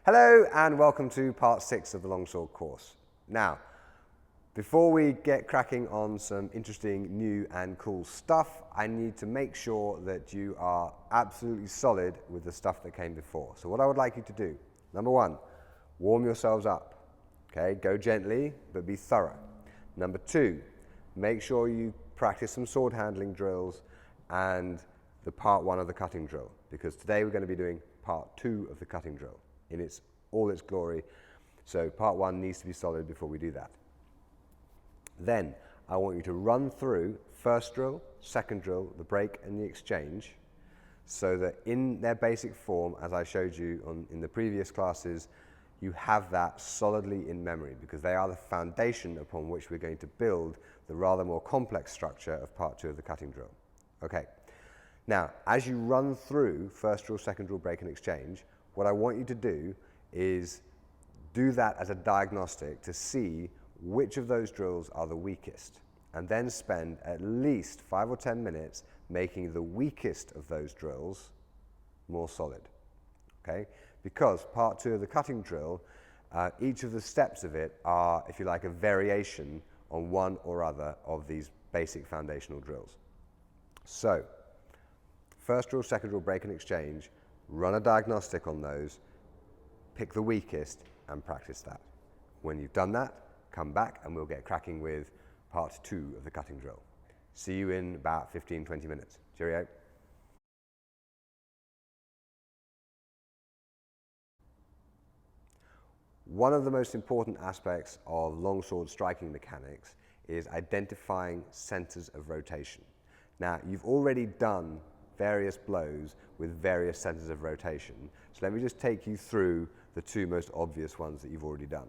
Hello and welcome to part 6 of the Longsword course. Now, before we get cracking on some interesting new and cool stuff, I need to make sure that you are absolutely solid with the stuff that came before. So what I would like you to do, number 1, warm yourselves up. Okay, go gently, but be thorough. Number 2, make sure you practice some sword handling drills and the part 1 of the cutting drill, because today we're going to be doing part 2 of the cutting drill in all its glory. So part 1 needs to be solid before we do that. Then I want you to run through first drill, second drill, the break and the exchange, so that in their basic form, as I showed you in the previous classes, you have that solidly in memory, because they are the foundation upon which we're going to build the rather more complex structure of part 2 of the cutting drill. Okay. Now, as you run through first drill, second drill, break and exchange, what I want you to do is do that as a diagnostic to see which of those drills are the weakest, and then spend at least 5 or 10 minutes making the weakest of those drills more solid. Okay? Because part 2 of the cutting drill, each of the steps of it are, if you like, a variation on one or other of these basic foundational drills. So, first drill, second drill, break and exchange, run a diagnostic on those, pick the weakest and practice that. When you've done that, come back and we'll get cracking with part 2 of the cutting drill. See you in about 15-20 minutes. Cheerio. One of the most important aspects of longsword striking mechanics is identifying centers of rotation. Now, you've already done various blows with various centers of rotation. So let me just take you through the 2 most obvious ones that you've already done.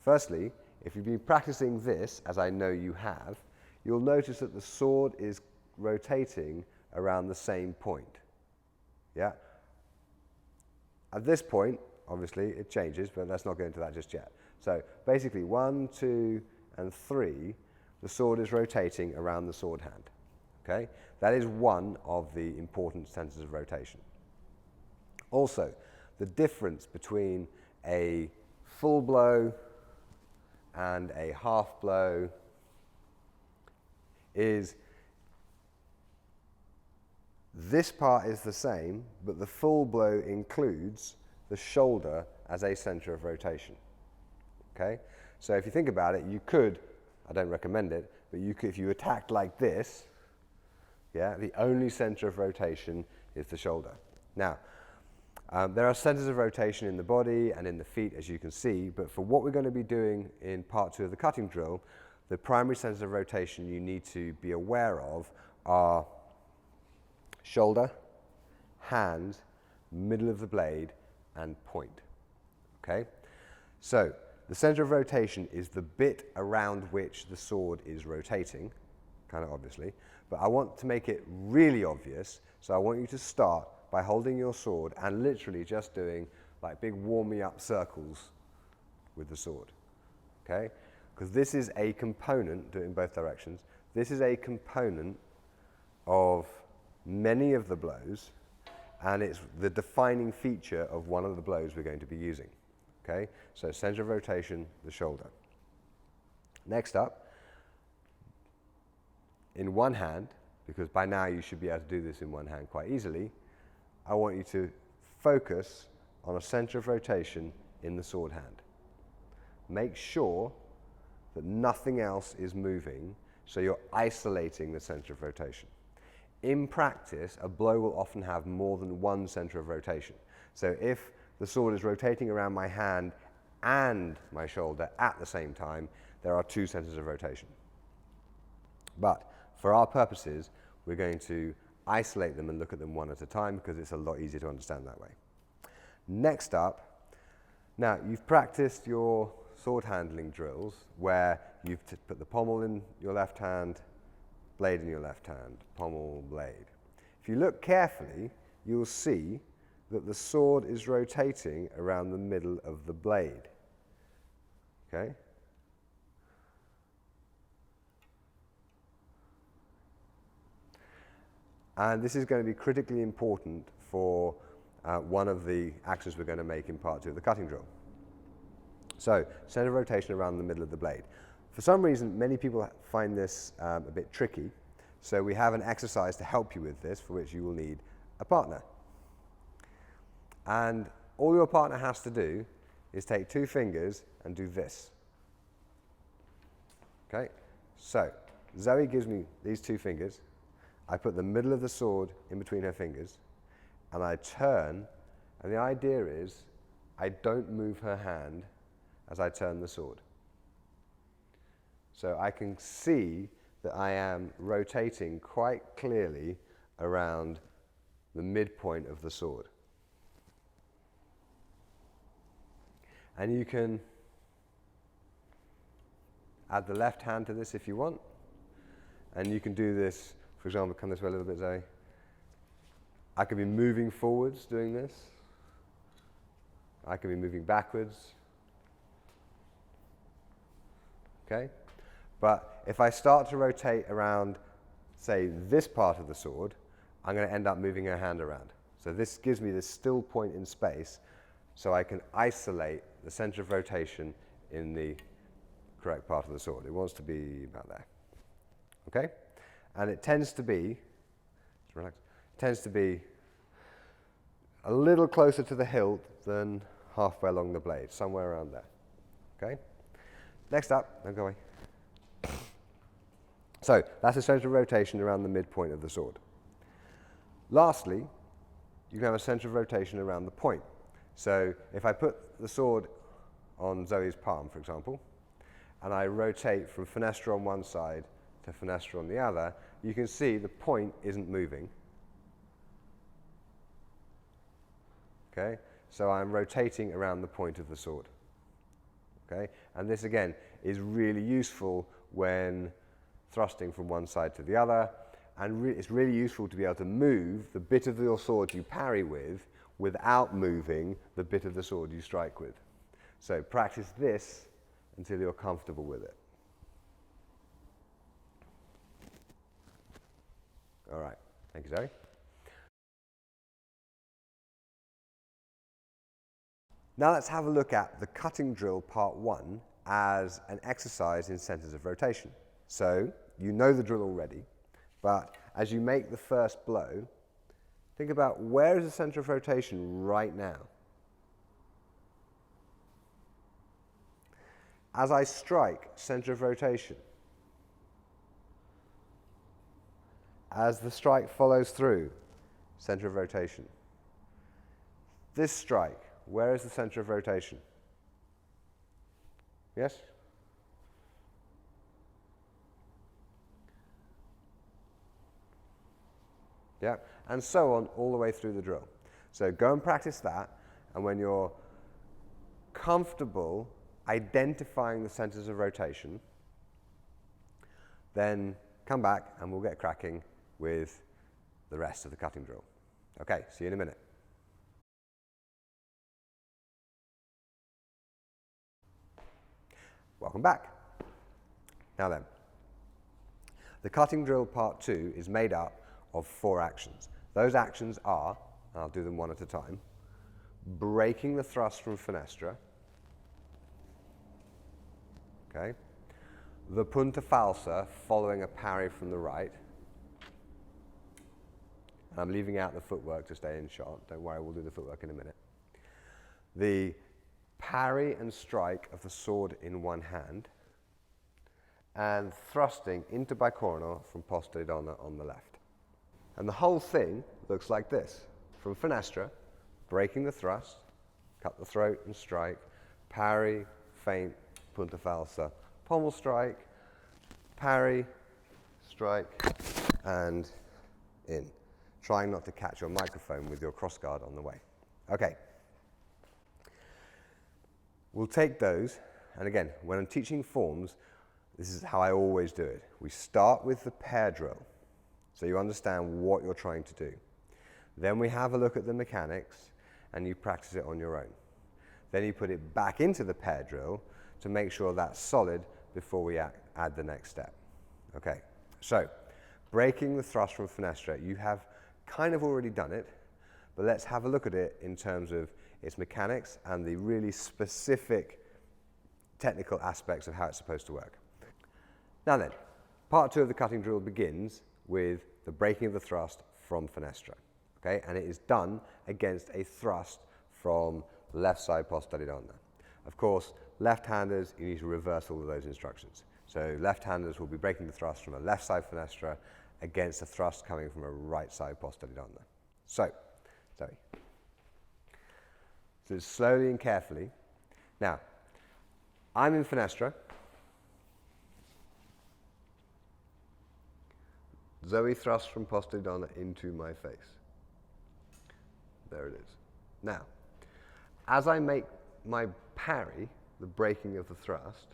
Firstly, if you've been practicing this, as I know you have, you'll notice that the sword is rotating around the same point. Yeah? At this point, obviously, it changes, but let's not go into that just yet. So basically, 1, 2, and 3, the sword is rotating around the sword hand. Okay? That is one of the important centers of rotation. Also, the difference between a full blow and a half blow is this part is the same, but the full blow includes the shoulder as a center of rotation. Okay? So if you think about it, you could, I don't recommend it, but you could, if you attacked like this, yeah, the only center of rotation is the shoulder. Now, there are centers of rotation in the body and in the feet, as you can see, but for what we're going to be doing in part 2 of the cutting drill, the primary centers of rotation you need to be aware of are shoulder, hand, middle of the blade, and point. Okay? So, the center of rotation is the bit around which the sword is rotating, kind of obviously, but I want to make it really obvious, so I want you to start by holding your sword and literally just doing like big warm-me-up circles with the sword, okay? Because this is a component, do it in both directions, this is a component of many of the blows, and it's the defining feature of one of the blows we're going to be using, okay? So center of rotation, the shoulder. Next up, in one hand, because by now you should be able to do this in one hand quite easily, I want you to focus on a center of rotation in the sword hand. Make sure that nothing else is moving, so you're isolating the center of rotation. In practice, a blow will often have more than one center of rotation. So if the sword is rotating around my hand and my shoulder at the same time, there are 2 centers of rotation. But for our purposes, we're going to isolate them and look at them one at a time, because it's a lot easier to understand that way. Next up, now you've practiced your sword handling drills where you've put the pommel in your left hand, blade in your left hand, pommel, blade. If you look carefully, you'll see that the sword is rotating around the middle of the blade. Okay? And this is going to be critically important for one of the actions we're going to make in part 2 of the cutting drill. So, center of rotation around the middle of the blade. For some reason, many people find this a bit tricky, so we have an exercise to help you with this, for which you will need a partner. And all your partner has to do is take 2 fingers and do this. Okay? So, Zoe gives me these 2 fingers. I put the middle of the sword in between her fingers, and I turn, and the idea is I don't move her hand as I turn the sword. So I can see that I am rotating quite clearly around the midpoint of the sword. And you can add the left hand to this if you want, and you can do this, for example, come this way a little bit, Zoe. I could be moving forwards doing this. I could be moving backwards. Okay? But if I start to rotate around, say, this part of the sword, I'm going to end up moving her hand around. So this gives me this still point in space, so I can isolate the center of rotation in the correct part of the sword. It wants to be about there. Okay? And it tends to be, relax, tends to be a little closer to the hilt than halfway along the blade, somewhere around there. Okay? Next up, don't go away. So that's the center of rotation around the midpoint of the sword. Lastly, you can have a center of rotation around the point. So if I put the sword on Zoe's palm, for example, and I rotate from fenestra on one side to fenestra on the other, you can see the point isn't moving. Okay? So I'm rotating around the point of the sword. Okay? And this, again, is really useful when thrusting from one side to the other, and it's really useful to be able to move the bit of your sword you parry with without moving the bit of the sword you strike with. So practice this until you're comfortable with it. All right. Thank you, Zoe. Now let's have a look at the cutting drill part 1 as an exercise in centers of rotation. So you know the drill already, but as you make the first blow, think about where is the center of rotation right now. As I strike, center of rotation. As the strike follows through, center of rotation. This strike, where is the center of rotation? Yes? Yeah, and so on all the way through the drill. So go and practice that, and when you're comfortable identifying the centers of rotation, then come back and we'll get cracking with the rest of the cutting drill. Okay, see you in a minute. Welcome back. Now then, the cutting drill part 2 is made up of 4 actions. Those actions are, and I'll do them one at a time, breaking the thrust from fenestra, okay, the punta falsa following a parry from the right, and I'm leaving out the footwork to stay in shot, don't worry, we'll do the footwork in a minute, the parry and strike of the sword in one hand, and thrusting into bicorno from posta di donna on the left. And the whole thing looks like this. From fenestra, breaking the thrust, cut the throat and strike, parry, feint, punta falsa, pommel strike, parry, strike, and in. Trying not to catch your microphone with your crossguard on the way. Okay. We'll take those, and again, when I'm teaching forms, this is how I always do it. We start with the pair drill, so you understand what you're trying to do. Then we have a look at the mechanics, and you practice it on your own. Then you put it back into the pair drill to make sure that's solid before we add the next step. Okay, so breaking the thrust from fenestra, you have kind of already done it, but let's have a look at it in terms of its mechanics and the really specific technical aspects of how it's supposed to work. Now then, part 2 of the cutting drill begins with the breaking of the thrust from fenestra, okay? And it is done against a thrust from left side post studied on. Of course, left-handers, you need to reverse all of those instructions. So left-handers will be breaking the thrust from a left side fenestra against a thrust coming from a right side post studied on. So, Zoe. So slowly and carefully. Now, I'm in fenestra. Zoe thrusts from post studied into my face. There it is. Now, as I make my parry, the breaking of the thrust,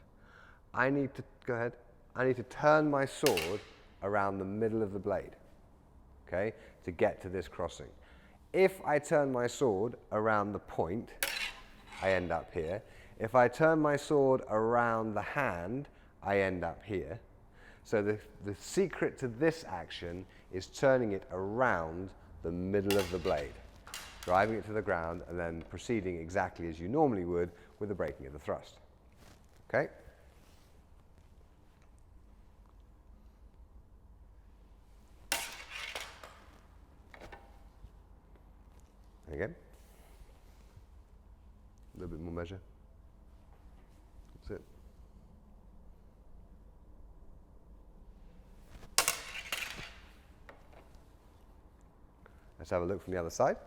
I need to turn my sword around the middle of the blade, okay, to get to this crossing. If I turn my sword around the point, I end up here. If I turn my sword around the hand, I end up here. So the secret to this action is turning it around the middle of the blade, driving it to the ground, and then proceeding exactly as you normally would with the breaking of the thrust. Okay? Again. A little bit more measure. That's it. Let's have a look from the other side.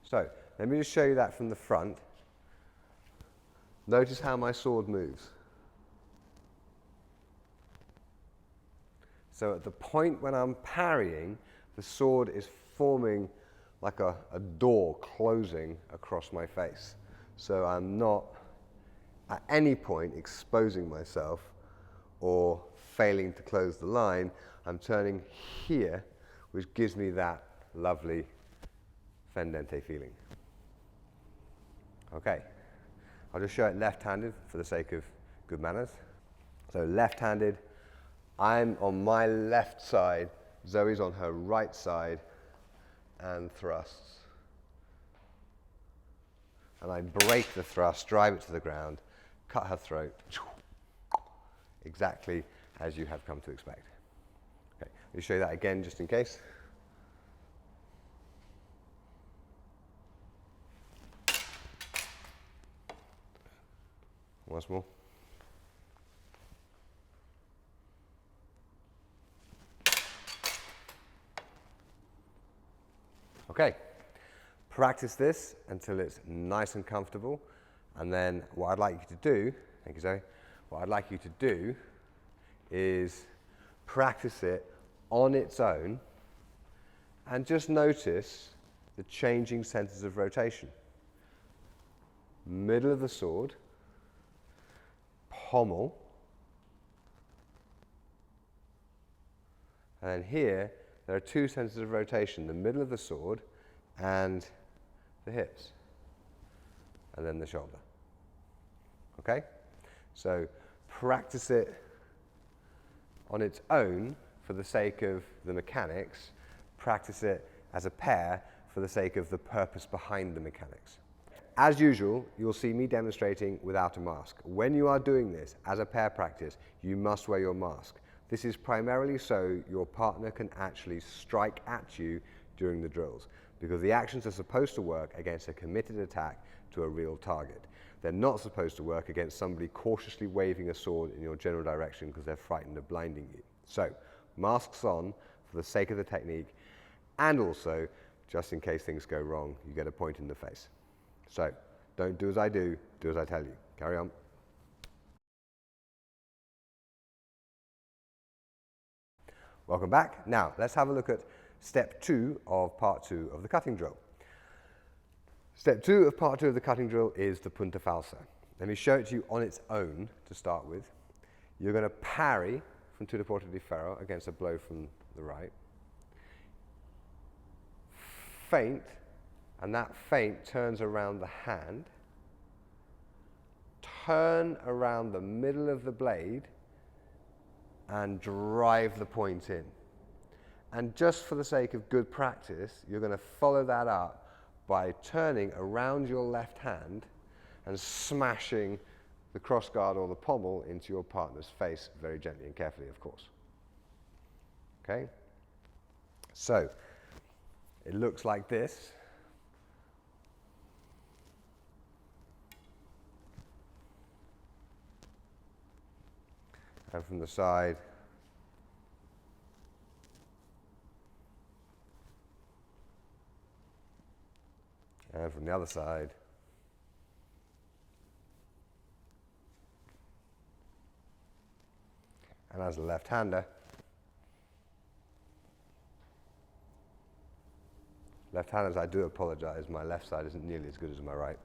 So, let me just show you that from the front. Notice how my sword moves. So at the point when I'm parrying, the sword is forming like a door closing across my face. So I'm not at any point exposing myself or failing to close the line. I'm turning here, which gives me that lovely fendente feeling. Okay, I'll just show it left-handed for the sake of good manners. So left-handed, I'm on my left side, Zoe's on her right side, and thrusts. And I break the thrust, drive it to the ground, cut her throat, exactly as you have come to expect. Okay, let me show you that again just in case. Once more. Okay, practice this until it's nice and comfortable, and then what I'd like you to do, thank you Zoe, what I'd like you to do is practice it on its own and just notice the changing centers of rotation. Middle of the sword, pommel, and then here there are two centers of rotation, the middle of the sword and the hips, and then the shoulder. Okay? So practice it on its own for the sake of the mechanics, practice it as a pair for the sake of the purpose behind the mechanics. As usual, you'll see me demonstrating without a mask. When you are doing this as a pair practice, you must wear your mask. This is primarily so your partner can actually strike at you during the drills, because the actions are supposed to work against a committed attack to a real target. They're not supposed to work against somebody cautiously waving a sword in your general direction because they're frightened of blinding you. So, masks on for the sake of the technique, and also, just in case things go wrong, you get a point in the face. So, don't do as I do as I tell you. Carry on. Welcome back. Now, let's have a look at step 2 of part 2 of the cutting drill. Step 2 of part 2 of the cutting drill is the punta falsa. Let me show it to you on its own to start with. You're going to parry from to the porta di ferro against a blow from the right. Feint and that feint turns around the hand, turn around the middle of the blade and drive the point in. And just for the sake of good practice, you're going to follow that up by turning around your left hand and smashing the crossguard or the pommel into your partner's face very gently and carefully, of course. Okay? So, it looks like this. And from the side, and from the other side, and as a left-hander, left-handers, I do apologize, my left side isn't nearly as good as my right.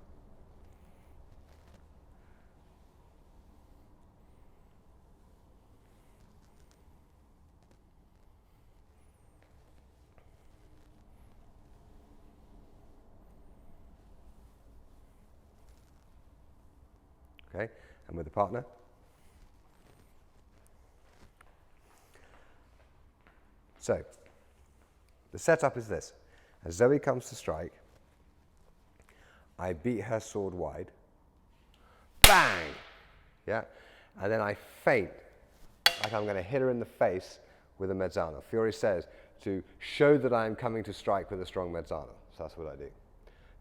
Okay, and with the partner. So, the setup is this. As Zoe comes to strike, I beat her sword wide, bang, yeah, and then I feint, like I'm going to hit her in the face with a mezzano. Fiore says to show that I'm coming to strike with a strong mezzano, so that's what I do.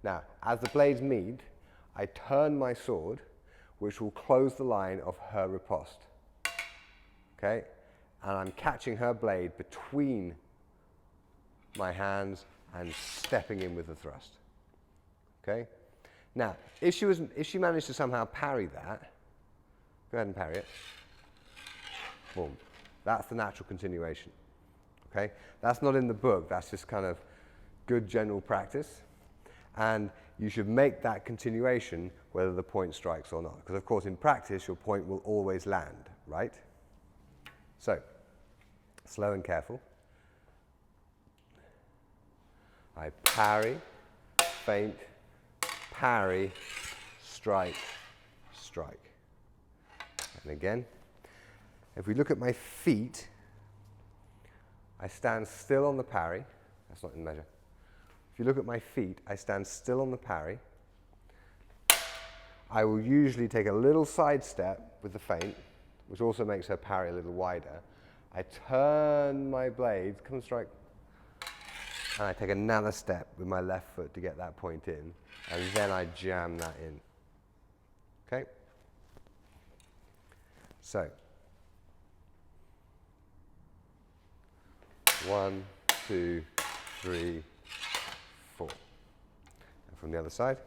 Now, as the blades meet, I turn my sword, which will close the line of her riposte, okay, and I'm catching her blade between my hands and stepping in with the thrust. Okay? Now, if she managed to somehow parry that, go ahead and parry it. Boom. That's the natural continuation. Okay? That's not in the book, that's just kind of good general practice. And you should make that continuation whether the point strikes or not. Because of course in practice your point will always land, right? So, slow and careful. I parry, feint, parry, strike, strike. And again, if we look at my feet, I stand still on the parry. That's not in measure. If you look at my feet, I stand still on the parry. I will usually take a little side step with the feint, which also makes her parry a little wider. I turn my blades, come and strike, and I take another step with my left foot to get that point in, and then I jam that in. Okay? So, 1, 2, 3, 4. And from the other side.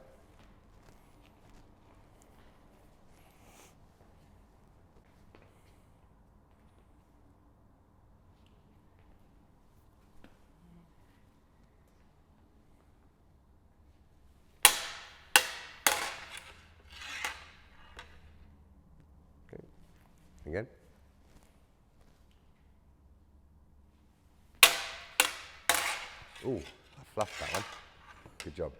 Okay. Again. Ooh, I fluffed that one. Good job.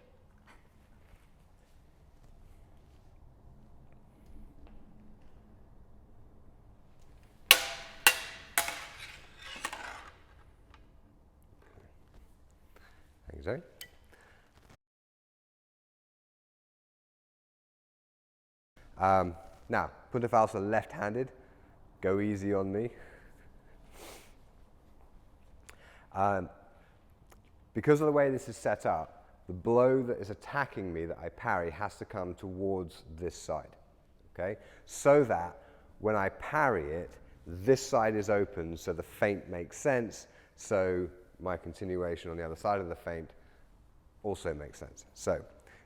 Thank you, Zoe. Now, punta falsa left-handed. Go easy on me. Because of the way this is set up, the blow that is attacking me that I parry has to come towards this side, okay? So that when I parry it, this side is open so the feint makes sense, so my continuation on the other side of the feint also makes sense. So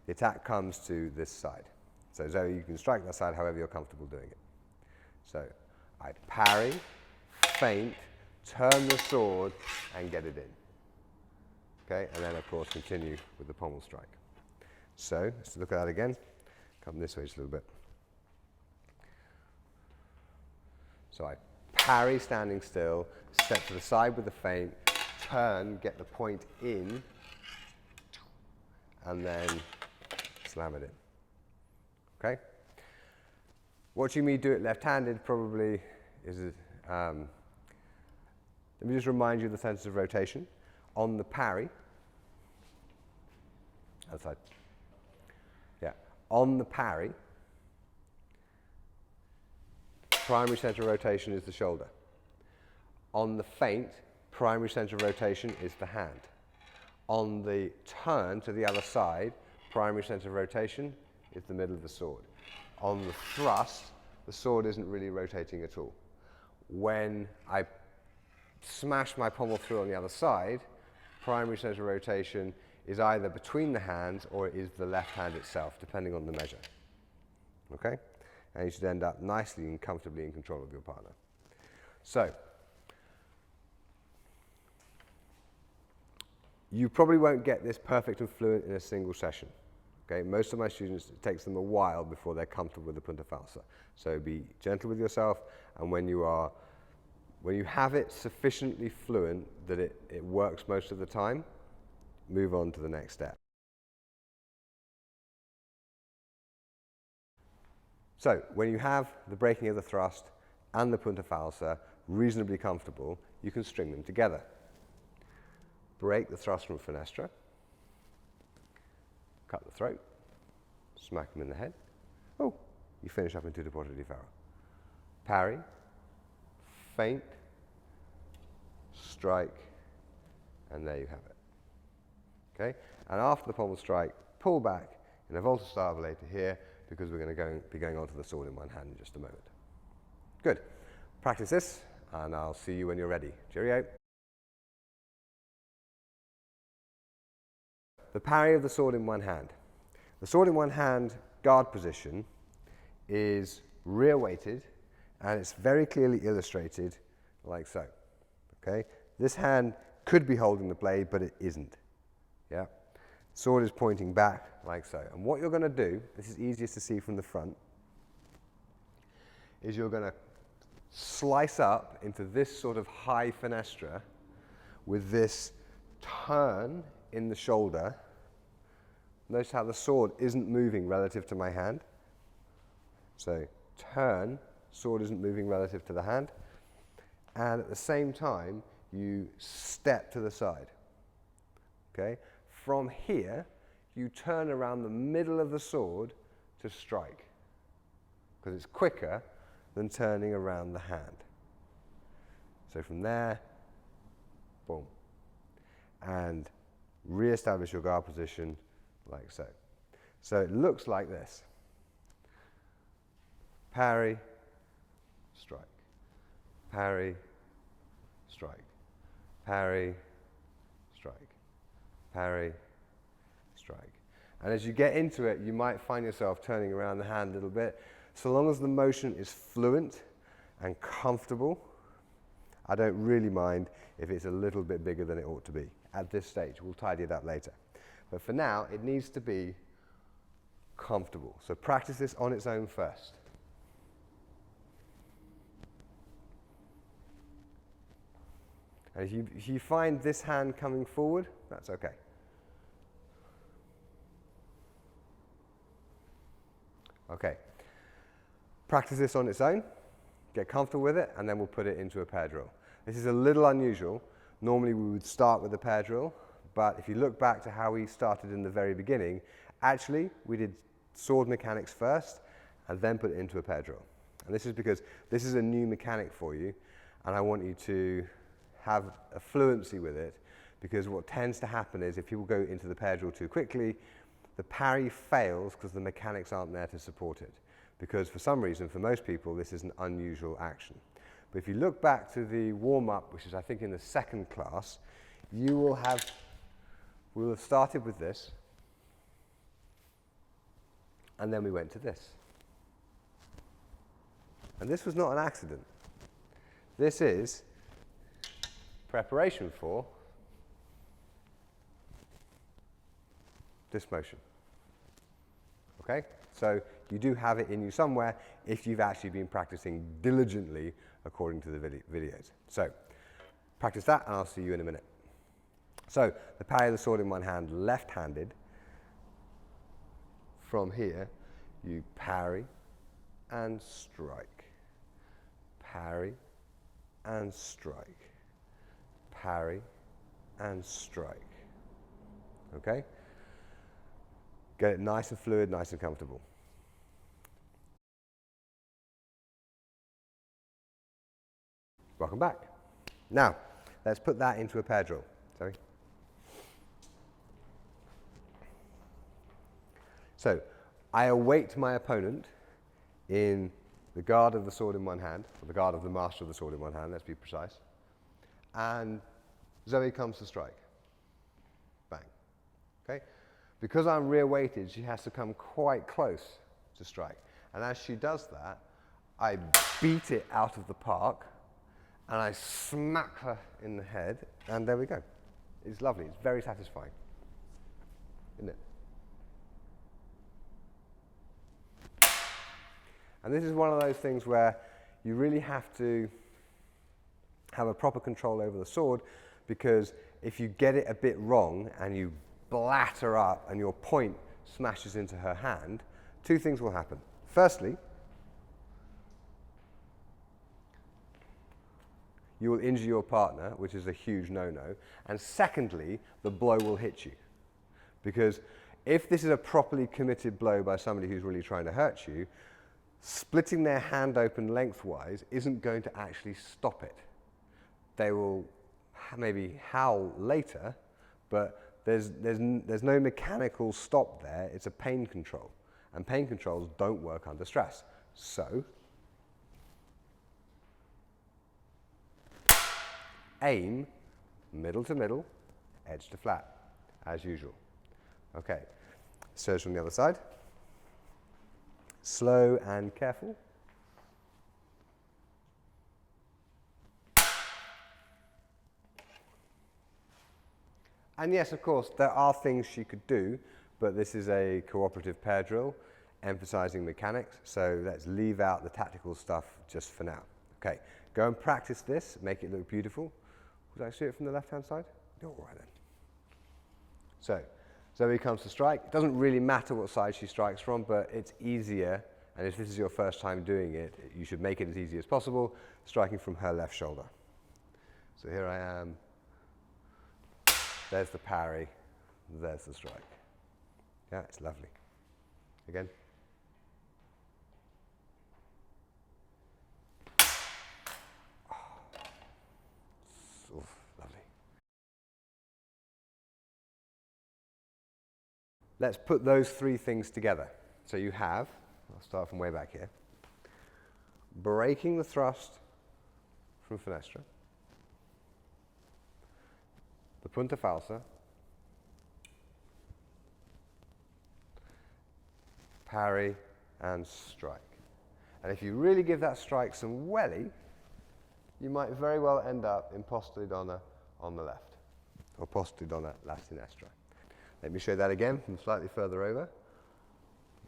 the attack comes to this side. So Zoe, you can strike that side however you're comfortable doing it. So I parry, feint, turn the sword, and get it in. Okay, and then of course continue with the pommel strike. So let's look at that again. Come this way just a little bit. So I parry standing still, step to the side with the feint, turn, get the point in, and then slam it in. Okay? Watching me do it left-handed probably is, let me just remind you of the sense of rotation. On the parry, outside, yeah, on the parry, primary center of rotation is the shoulder. On the feint, primary center of rotation is the hand. On the turn to the other side, primary center of rotation is the middle of the sword. On the thrust, the sword isn't really rotating at all. When I smash my pommel through on the other side, primary center of rotation is either between the hands or it is the left hand itself, depending on the measure. Okay? And you should end up nicely and comfortably in control of your partner. So, you probably won't get this perfect and fluent in a single session. Okay? Most of my students, it takes them a while before they're comfortable with the punta falsa. So be gentle with yourself, and when you have it sufficiently fluent that it works most of the time, move on to the next step. So when you have the breaking of the thrust and the punta falsa reasonably comfortable, you can string them together. Break the thrust from fenestra, cut the throat, smack them in the head. Oh, you finish up into deporte di ferro. Parry, feint, strike, and there you have it. Okay? And after the pommel strike, pull back in a volta stabile to here, because we're going to be going on to the sword in one hand in just a moment. Good. Practice this, and I'll see you when you're ready. Cheerio. The parry of the sword in one hand. The sword in one hand guard position is rear weighted, and it's very clearly illustrated like so. Okay? This hand could be holding the blade, but it isn't. Yeah? Sword is pointing back like so. And what you're going to do, this is easiest to see from the front, is you're going to slice up into this sort of high fenestra with this turn in the shoulder. Notice how the sword isn't moving relative to my hand. So turn, sword isn't moving relative to the hand. And at the same time, you step to the side. Okay? From here, you turn around the middle of the sword to strike, because it's quicker than turning around the hand. So from there, boom. And re-establish your guard position like so. So it looks like this. Parry, strike. Parry, strike. Parry, strike. Parry, strike. And as you get into it, you might find yourself turning around the hand a little bit. So long as the motion is fluent and comfortable, I don't really mind if it's a little bit bigger than it ought to be at this stage. We'll tidy it up later. But for now, it needs to be comfortable. So practice this on its own first. And if you find this hand coming forward, that's okay. Okay. Practice this on its own, get comfortable with it, and then we'll put it into a pair drill. This is a little unusual. Normally we would start with a pair drill, but if you look back to how we started in the very beginning, actually we did sword mechanics first and then put it into a pair drill. And this is because this is a new mechanic for you, and I want you to have a fluency with it, because what tends to happen is if people go into the pair drill too quickly, the parry fails because the mechanics aren't there to support it. Because for some reason, for most people, this is an unusual action. But if you look back to the warm-up, which is I think in the second class, we'll have started with this, and then we went to this. And this was not an accident. This is preparation for this motion. Okay? So you do have it in you somewhere if you've actually been practicing diligently according to the videos. So practice that, and I'll see you in a minute. So the parry of the sword in one hand, left-handed, from here, you parry and strike, parry and strike, parry and strike. Okay? Get it nice and fluid, nice and comfortable. Welcome back. Now, let's put that into a pair drill. Sorry. So, I await my opponent in the guard of the sword in one hand, or the guard of the master of the sword in one hand, let's be precise. And Zoe comes to strike. Bang. Okay? Because I'm rear weighted, she has to come quite close to strike. And as she does that, I beat it out of the park, and I smack her in the head, and there we go. It's lovely. It's very satisfying, isn't it? And this is one of those things where you really have to have a proper control over the sword, because if you get it a bit wrong and you blatter up and your point smashes into her hand, two things will happen. Firstly, you will injure your partner, which is a huge no-no. And secondly, the blow will hit you. Because if this is a properly committed blow by somebody who's really trying to hurt you, splitting their hand open lengthwise isn't going to actually stop it. They will maybe howl later, but there's no mechanical stop there. It's a pain control. And pain controls don't work under stress. So, aim middle to middle, edge to flat, as usual. Okay, surge from the other side. Slow and careful. And yes, of course, there are things she could do, but this is a cooperative pair drill, emphasizing mechanics, so let's leave out the tactical stuff just for now. Okay, go and practice this, make it look beautiful. Would I see it from the left-hand side? All right then. So, Zoe comes to strike. It doesn't really matter what side she strikes from, but it's easier, and if this is your first time doing it, you should make it as easy as possible, striking from her left shoulder. So here I am. There's the parry. There's the strike. Yeah, it's lovely. Again. Oh, lovely. Let's put those three things together. So you have, I'll start from way back here, breaking the thrust from Finestra, the punta falsa, parry and strike. And if you really give that strike some welly, you might very well end up in posto di donna on the left, or posto di donna la sinistra. Let me show that again from slightly further over.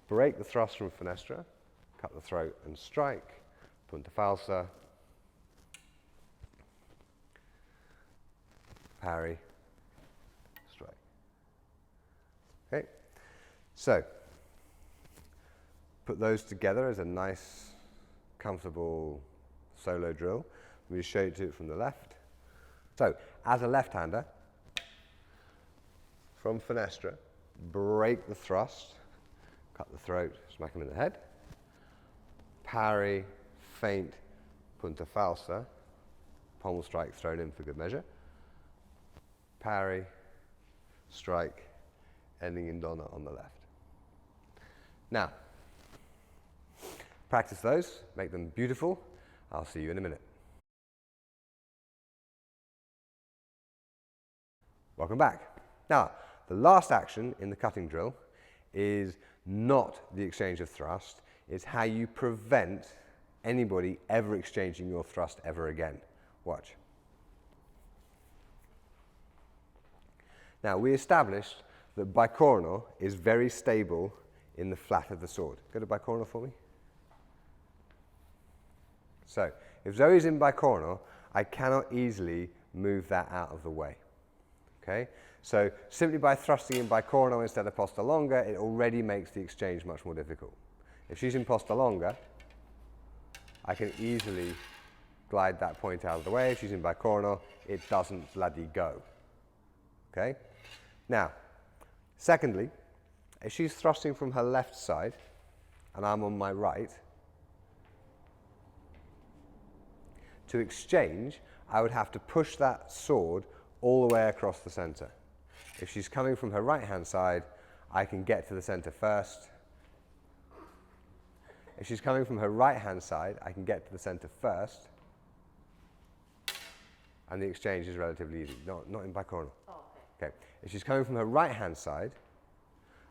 Break the thrust from Finestra, cut the throat and strike, punta falsa, parry, strike. Okay, so put those together as a nice, comfortable solo drill. We show it from the left. So, as a left-hander, from Finestra, break the thrust, cut the throat, smack him in the head, parry, feint, punta falsa, pommel strike thrown in for good measure, parry, strike, ending in donna on the left. Now, practice those, make them beautiful. I'll see you in a minute. Welcome back. Now, the last action in the cutting drill is not the exchange of thrust, it's how you prevent anybody ever exchanging your thrust ever again. Watch. Now, we established that bicorno is very stable in the flat of the sword. Go to bicorno for me. So, if Zoe's in bicorno, I cannot easily move that out of the way. Okay? So simply by thrusting in bicorno instead of posta longa, it already makes the exchange much more difficult. If she's in posta longa, I can easily glide that point out of the way. If she's in bicorno, it doesn't bloody go. Okay? Now, secondly, if she's thrusting from her left side and I'm on my right, to exchange, I would have to push that sword all the way across the center. If she's coming from her right-hand side, I can get to the center first. If she's coming from her right-hand side, I can get to the center first. And the exchange is relatively easy, not in bicorno. Oh, okay. If she's coming from her right-hand side,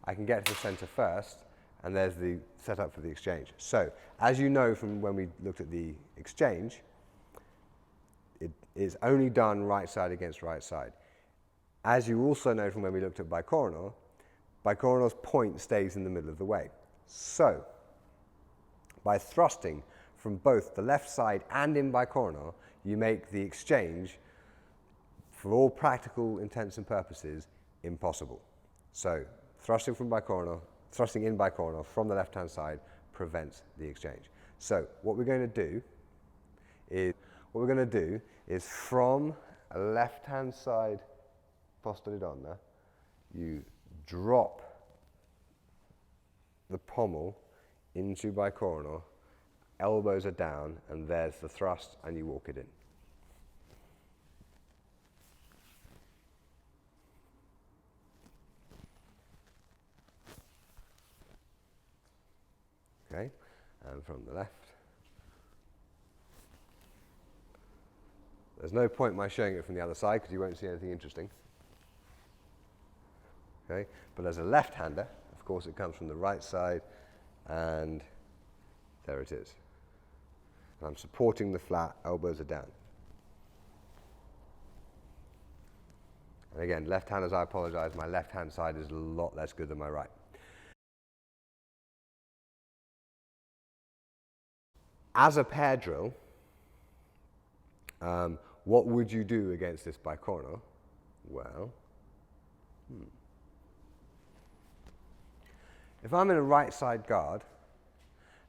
I can get to the center first, and there's the setup for the exchange. So, as you know from when we looked at the exchange, it is only done right side against right side. As you also know from when we looked at bicorno, bicorno's point stays in the middle of the way. So, by thrusting from both the left side and in bicorno, you make the exchange, for all practical intents and purposes, impossible. So, thrusting in bicorno from the left-hand side prevents the exchange. So, what we're going to do is from a left-hand side posta di donna, you drop the pommel into bicorno, elbows are down, and there's the thrust, and you walk it in. Okay, and from the left. There's no point in my showing it from the other side because you won't see anything interesting. Okay, but as a left-hander, of course, it comes from the right side, and there it is. And I'm supporting the flat, elbows are down. And again, left-handers, I apologize, my left-hand side is a lot less good than my right. As a pair drill, what would you do against this bicorno? Well, if I'm in a right side guard,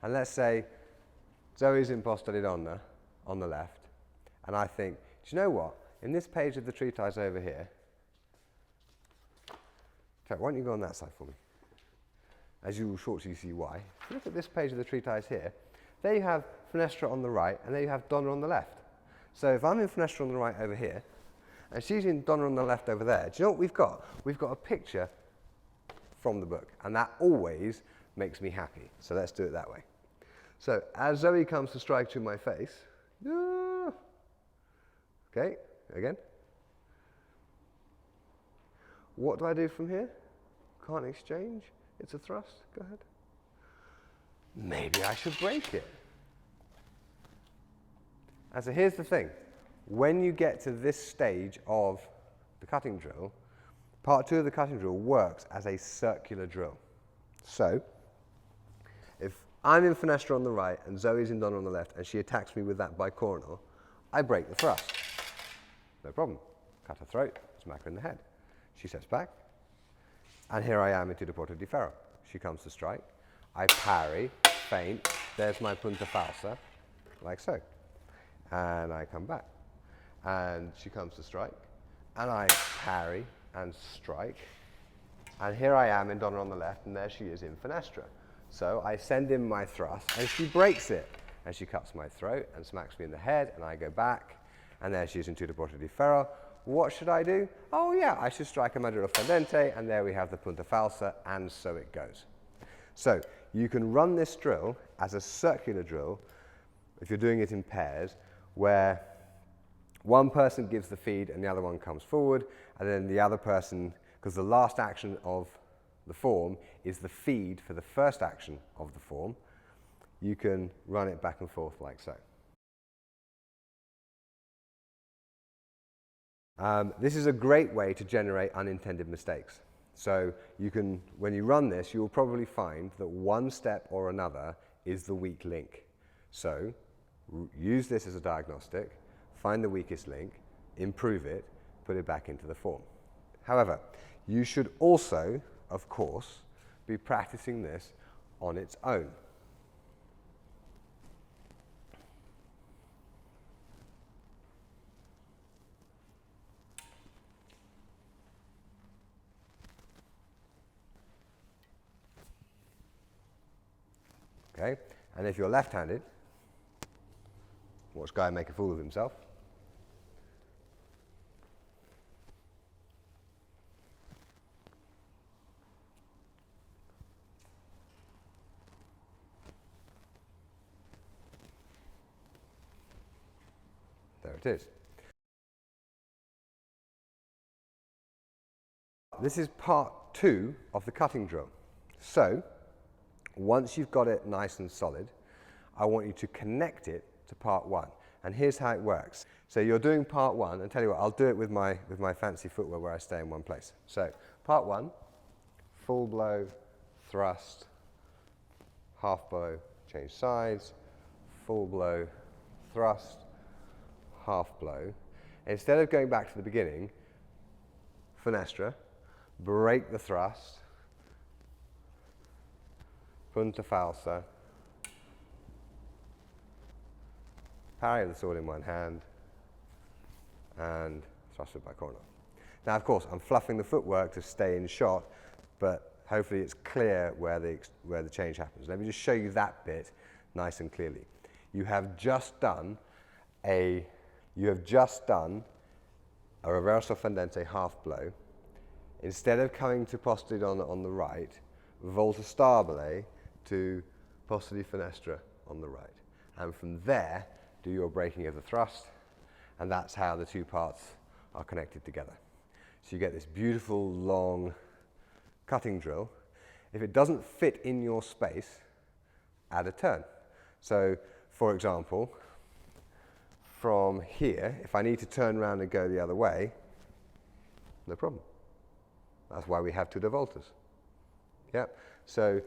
and let's say Zoe's in posta di donna on the left, and I think, do you know what? In this page of the treatise over here, why don't you go on that side for me? As you will shortly see why. If you look at this page of the treatise here, there you have Finestra on the right, and there you have Donna on the left. So if I'm in Finestra on the right over here, and she's in Donna on the left over there, do you know what we've got? We've got a picture from the book, and that always makes me happy. So let's do it that way. So as Zoe comes to strike to my face, okay, again. What do I do from here? Can't exchange. It's a thrust. Go ahead. Maybe I should break it. And so here's the thing. When you get to this stage of the cutting drill, part 2 of the cutting drill works as a circular drill. So, if I'm in Finestra on the right and Zoe's in Donna on the left and she attacks me with that bicorno, I break the thrust. No problem. Cut her throat, smack her in the head. She steps back, and here I am into the Porta di Ferro. She comes to strike. I parry, feint, there's my punta falsa, like so. And I come back, and she comes to strike, and I parry and strike, and here I am in Donna on the left, and there she is in Finestra. So I send in my thrust, and she breaks it, and she cuts my throat and smacks me in the head, and I go back, and there she is in Tutto Porta di Ferro. What should I do? Oh yeah, I should strike a Maduro Fendente, and there we have the punta falsa, and so it goes. So you can run this drill as a circular drill, if you're doing it in pairs, where one person gives the feed and the other one comes forward, and then the other person, because the last action of the form is the feed for the first action of the form, you can run it back and forth like so. This is a great way to generate unintended mistakes. So you can, when you run this, you will probably find that one step or another is the weak link. So use this as a diagnostic, find the weakest link, improve it, put it back into the form. However, you should also, of course, be practicing this on its own. Okay, and if you're left-handed, watch Guy make a fool of himself. There it is. This is part 2 of the cutting drill. So, once you've got it nice and solid, I want you to connect it to part 1. And here's how it works. So you're doing part 1, and tell you what, I'll do it with my fancy footwear where I stay in one place. So, part 1, full blow, thrust, half blow, change sides, full blow, thrust, half blow. Instead of going back to the beginning, finestra, break the thrust, punta falsa, parry the sword in one hand, and thrust with bicorner. Now, of course, I'm fluffing the footwork to stay in shot, but hopefully it's clear where the change happens. Let me just show you that bit nice and clearly. You have just done a reverso fendente half blow. Instead of coming to posto di donna on the right, volta stabile to posto di finestra on the right. And from there, do your breaking of the thrust, and that's how the two parts are connected together. So you get this beautiful, long cutting drill. If it doesn't fit in your space, add a turn. So, for example, from here, if I need to turn around and go the other way, no problem. That's why we have two voltas. Yeah. So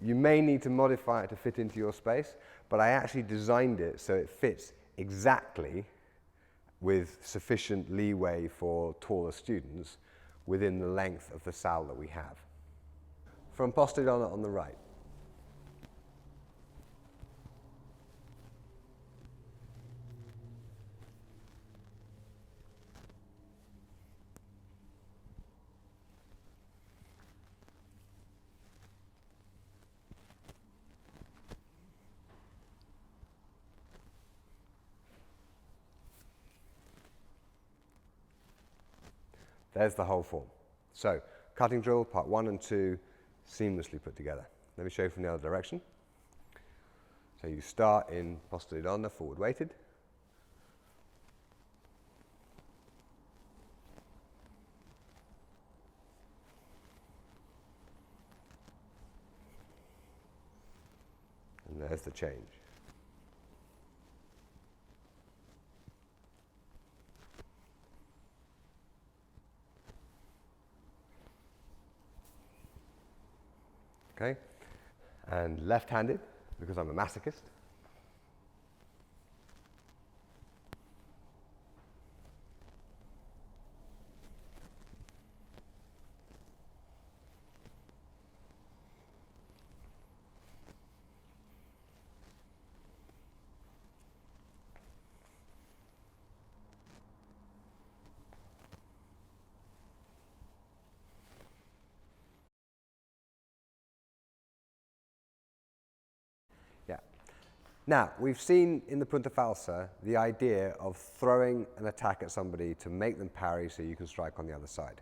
you may need to modify it to fit into your space, but I actually designed it so it fits exactly with sufficient leeway for taller students within the length of the sal that we have. From posto di donna on the right. There's the whole form. So, cutting drill, part 1 and 2, seamlessly put together. Let me show you from the other direction. So you start in posto di donna, forward weighted. And there's the change. Okay, and left-handed, because I'm a masochist. Yeah. Now, we've seen in the punta falsa the idea of throwing an attack at somebody to make them parry so you can strike on the other side.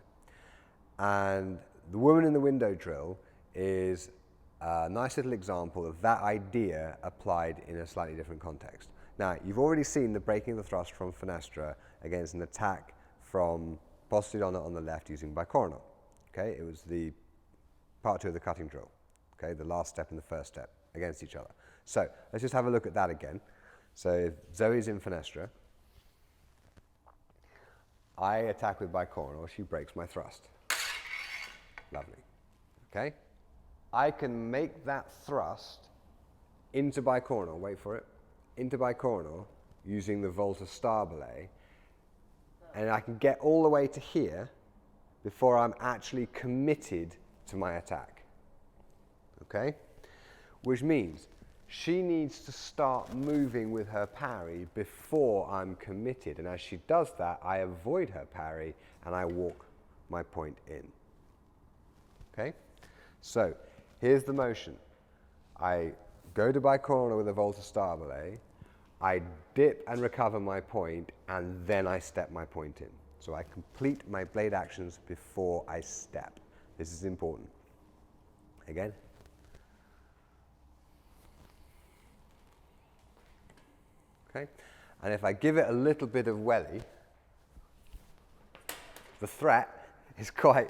And the woman in the window drill is a nice little example of that idea applied in a slightly different context. Now, you've already seen the breaking of the thrust from finestra against an attack from posto di donna on the left using bicorno. Okay, it was the part 2 of the cutting drill. Okay, the last step and the first step against each other. So let's just have a look at that again. So Zoe's in finestra. I attack with bicorno, she breaks my thrust. Lovely. Okay? I can make that thrust into bicorno, wait for it, into bicorno using the volta stabile, and I can get all the way to here before I'm actually committed to my attack. Okay? Which means she needs to start moving with her parry before I'm committed. And as she does that, I avoid her parry and I walk my point in. Okay? So here's the motion. I go to my corner with a Volta Stabile, I dip and recover my point, and then I step my point in. So I complete my blade actions before I step. This is important. Again. Okay? And if I give it a little bit of welly, the threat is quite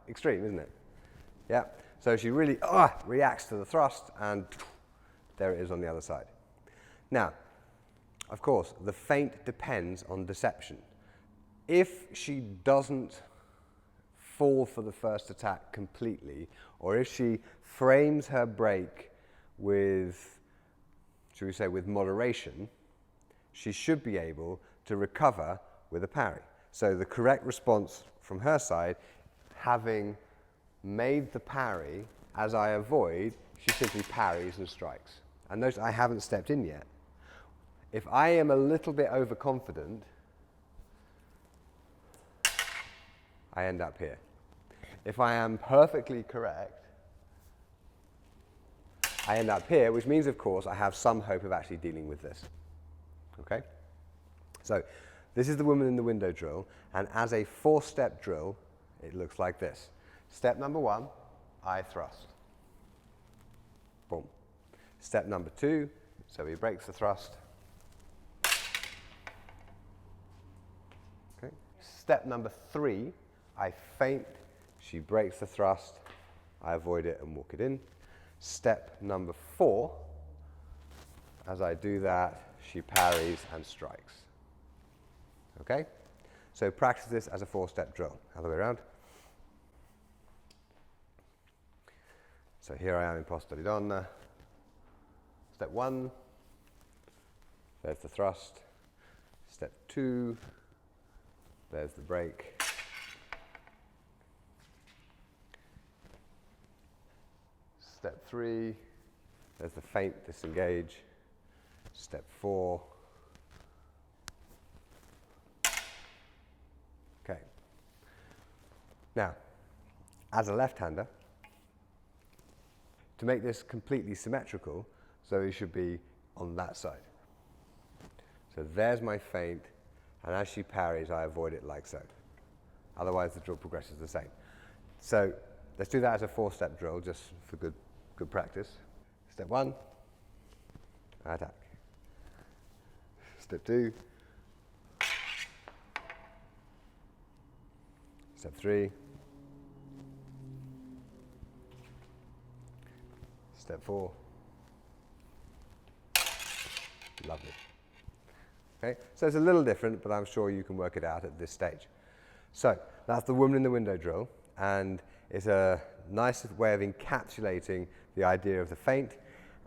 extreme, isn't it? Yeah. So she really reacts to the thrust, and there it is on the other side. Now, of course, the feint depends on deception. If she doesn't fall for the first attack completely, or if she frames her break with, should we say, with moderation, she should be able to recover with a parry. So the correct response from her side, having made the parry, as I avoid, she simply parries and strikes. And notice I haven't stepped in yet. If I am a little bit overconfident, I end up here. If I am perfectly correct, I end up here, which means, of course, I have some hope of actually dealing with this. Okay? So this is the woman in the window drill, and as a 4-step drill, it looks like this. Step number 1, I thrust. Boom. Step number 2, so he breaks the thrust. Okay. Step number 3, I feint, she breaks the thrust, I avoid it and walk it in. Step number 4, as I do that, she parries and strikes. Okay? So practice this as a 4-step drill. Other way around. So here I am in posto di donna. Step 1, there's the thrust. Step 2, there's the break. Step 3, there's the feint, disengage. Step 4. Okay. Now, as a left-hander, to make this completely symmetrical, so he should be on that side. So there's my feint, and as she parries, I avoid it like so. Otherwise, the drill progresses the same. So let's do that as a 4-step drill, just for good practice. Step 1, I attack. Step 2. Step 3. Step 4. Lovely. Okay, so it's a little different, but I'm sure you can work it out at this stage. So that's the woman in the window drill, and it's a nice way of encapsulating the idea of the feint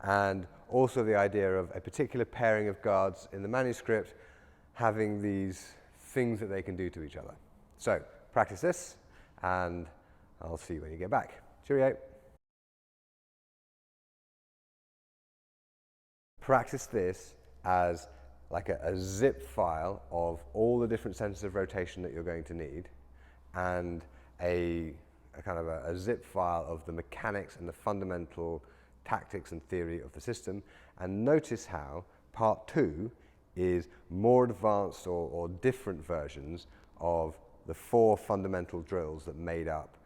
and also the idea of a particular pairing of guards in the manuscript having these things that they can do to each other. So practice this, and I'll see you when you get back. Cheerio. Practice this as like a zip file of all the different centers of rotation that you're going to need, and a kind of a zip file of the mechanics and the fundamental tactics and theory of the system. And notice how part 2 is more advanced or different versions of the 4 fundamental drills that made up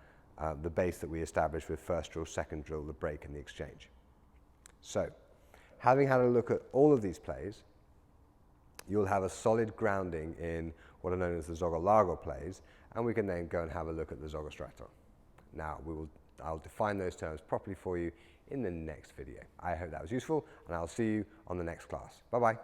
the base that we established with first drill, second drill, the break, and the exchange. So, having had a look at all of these plays, you'll have a solid grounding in what are known as the Zogolago plays, and we can then go and have a look at the Zogostrato. Now, I'll define those terms properly for you in the next video. I hope that was useful, and I'll see you on the next class. Bye-bye.